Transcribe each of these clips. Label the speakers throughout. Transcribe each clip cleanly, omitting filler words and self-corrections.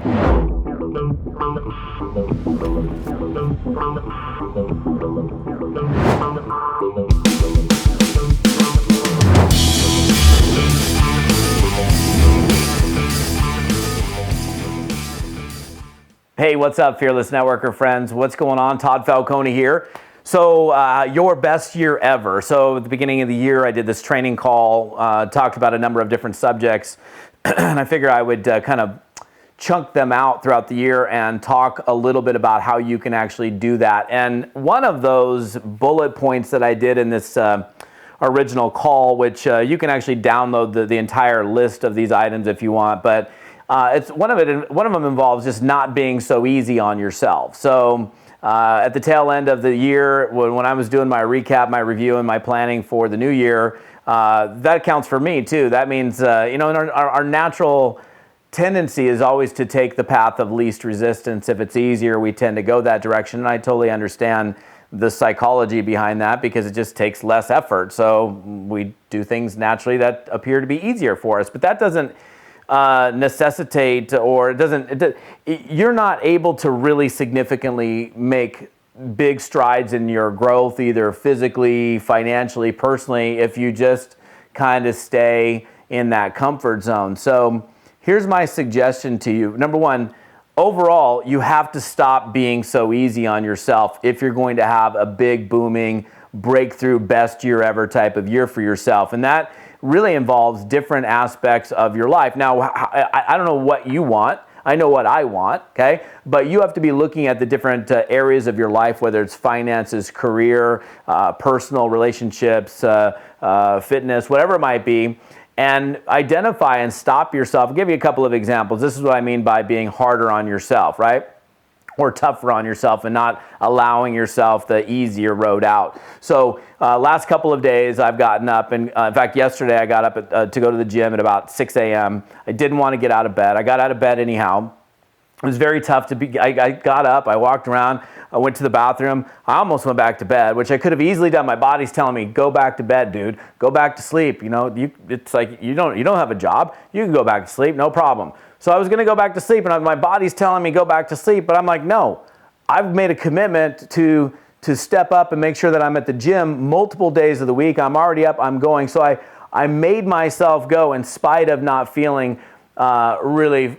Speaker 1: Hey, what's up, Fearless Networker friends? What's going on? Todd Falcone here. So your best year ever. So at the beginning of the year, I did this training call, talked about a number of different subjects, and I figured I would kind of chunk them out throughout the year and talk a little bit about how you can actually do that. And one of those bullet points that I did in this original call, which you can actually download the entire list of these items if you want, but it's one of them involves just not being so easy on yourself. So at the tail end of the year, when I was doing my recap, my review, and my planning for the new year, that counts for me too. That means our natural tendency is always to take the path of least resistance. If it's easier, we tend to go that direction, and I totally understand the psychology behind that because it just takes less effort. So we do things naturally that appear to be easier for us, but that doesn't necessitate, or you're not able to really significantly make big strides in your growth, either physically, financially, personally, if you just kind of stay in that comfort zone. So here's my suggestion to you. Number one, overall, you have to stop being so easy on yourself if you're going to have a big, booming, breakthrough, best year ever type of year for yourself. And that really involves different aspects of your life. Now, I don't know what you want. I know what I want, okay? But you have to be looking at the different areas of your life, whether it's finances, career, personal relationships, fitness, whatever it might be, and identify and stop yourself. I'll give you a couple of examples. This is what I mean by being harder on yourself, right? Or tougher on yourself and not allowing yourself the easier road out. So last couple of days I've gotten up, and in fact yesterday I got up to go to the gym at about 6 a.m. I didn't want to get out of bed. I got out of bed anyhow. It was very tough to be. I got up, I walked around, I went to the bathroom. I almost went back to bed, which I could have easily done. My body's telling me, go back to bed, dude. Go back to sleep. You know, it's like you don't have a job. You can go back to sleep, no problem. So I was going to go back to sleep, and my body's telling me go back to sleep, but I'm like, no. I've made a commitment to step up and make sure that I'm at the gym multiple days of the week. I'm already up, I'm going. So I made myself go in spite of not feeling really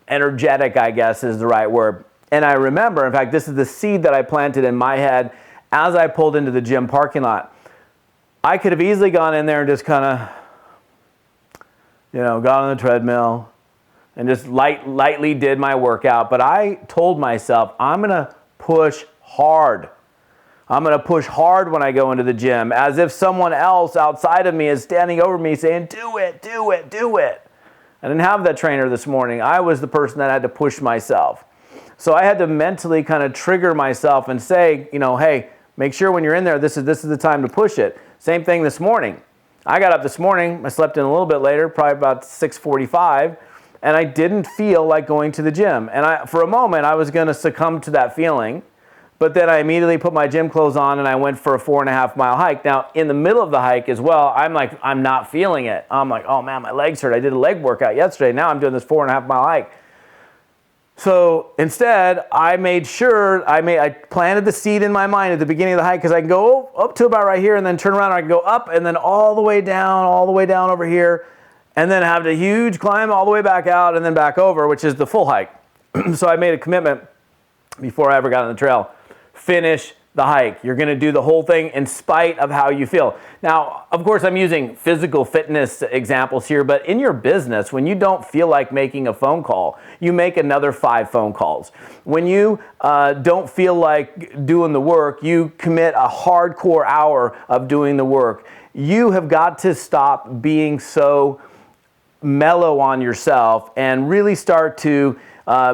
Speaker 1: energetic, I guess is the right word. And I remember, in fact, this is the seed that I planted in my head as I pulled into the gym parking lot. I could have easily gone in there and just kind of, got on the treadmill and just lightly did my workout. But I told myself, I'm going to push hard. I'm going to push hard when I go into the gym, as if someone else outside of me is standing over me saying, do it, do it, do it. I didn't have that trainer this morning. I was the person that had to push myself. So I had to mentally kind of trigger myself and say, hey, make sure when you're in there, this is the time to push it. Same thing this morning. I got up this morning. I slept in a little bit later, probably about 6:45. And I didn't feel like going to the gym. And for a moment, I was going to succumb to that feeling. But then I immediately put my gym clothes on and I went for a 4.5 mile hike. Now, in the middle of the hike as well, I'm not feeling it. I'm like, oh man, my legs hurt. I did a leg workout yesterday. Now I'm doing this 4.5 mile hike. So instead, I made sure, I planted the seed in my mind at the beginning of the hike, because I can go up to about right here and then turn around and I can go up and then all the way down over here. And then have a huge climb all the way back out and then back over, which is the full hike. So I made a commitment before I ever got on the trail. Finish the hike. You're going to do the whole thing in spite of how you feel. Now, of course, I'm using physical fitness examples here, but in your business, when you don't feel like making a phone call, you make another 5 phone calls. When you don't feel like doing the work, you commit a hardcore hour of doing the work. You have got to stop being so mellow on yourself and really start to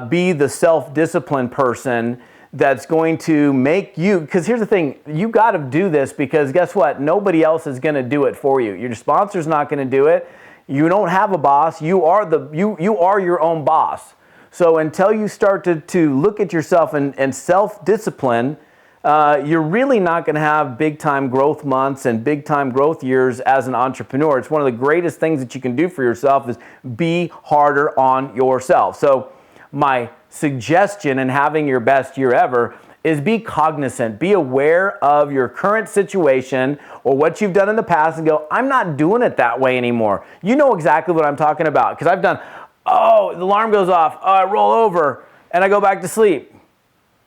Speaker 1: be the self-disciplined person that's going to make you, because here's the thing, you got to do this, because guess what? Nobody else is going to do it for you. Your sponsor's not going to do it. You don't have a boss. You are your own boss. So until you start to look at yourself and self-discipline, you're really not going to have big-time growth months and big-time growth years as an entrepreneur. It's one of the greatest things that you can do for yourself is be harder on yourself. So my suggestion in having your best year ever is be cognizant, be aware of your current situation or what you've done in the past and go, I'm not doing it that way anymore. You know exactly what I'm talking about because I've done, oh, the alarm goes off, oh, I roll over and I go back to sleep.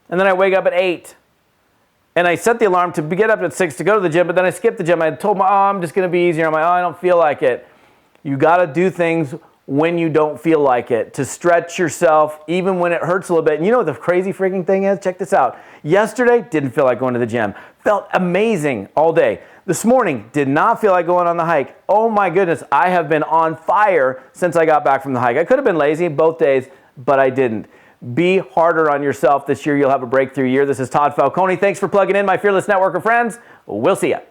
Speaker 1: And then I wake up at 8. And I set the alarm to get up at 6 to go to the gym, but then I skipped the gym. I told my, oh, I'm just going to be easier. I'm like, oh, I don't feel like it. You got to do things when you don't feel like it, to stretch yourself even when it hurts a little bit. And you know what the crazy freaking thing is? Check this out. Yesterday, didn't feel like going to the gym. Felt amazing all day. This morning, did not feel like going on the hike. Oh my goodness, I have been on fire since I got back from the hike. I could have been lazy both days, but I didn't. Be harder on yourself this year. You'll have a breakthrough year. This is Todd Falcone. Thanks for plugging in, my fearless networker friends. We'll see ya.